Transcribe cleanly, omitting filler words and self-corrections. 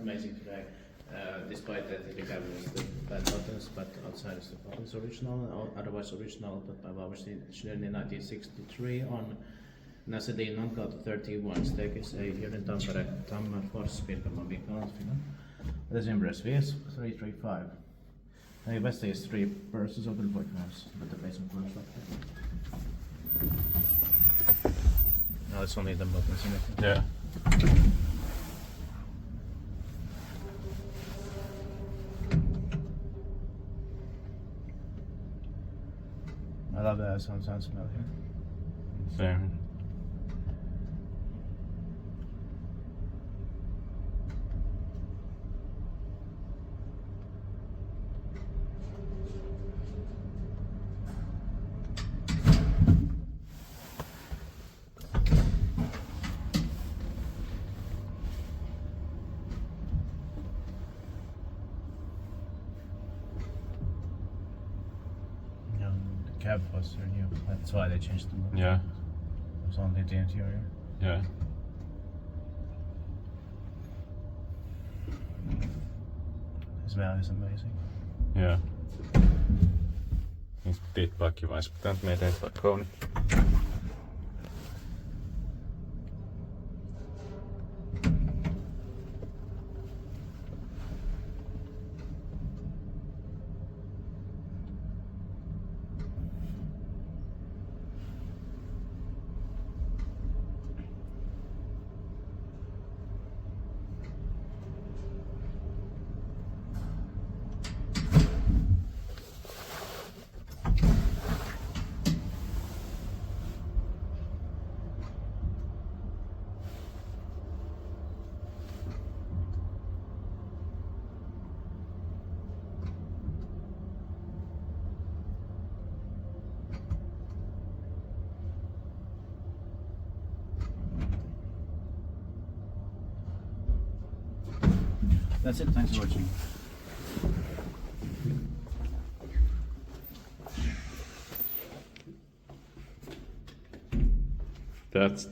amazing today. Despite that in the cabin is the bad buttons, but outside is the buttons original, otherwise original, but by ValmetSchlieren in 1963 on Näsilinnankatu 31, staircase 8 here in Tampere, Tampere, Finland. This number is VS335. The best is 3 persons open boyfriends, but the basement was like that. Now it's only the buttons in it. Yeah. I love that sound smell here. Same. Cab was new. That's why they changed the model. Yeah. It was only the interior. Yeah. The smell is amazing. Yeah. Niin tippaakin vaan, pitää nyt meitä eteenpäin, niin. That's it, thanks for watching. That's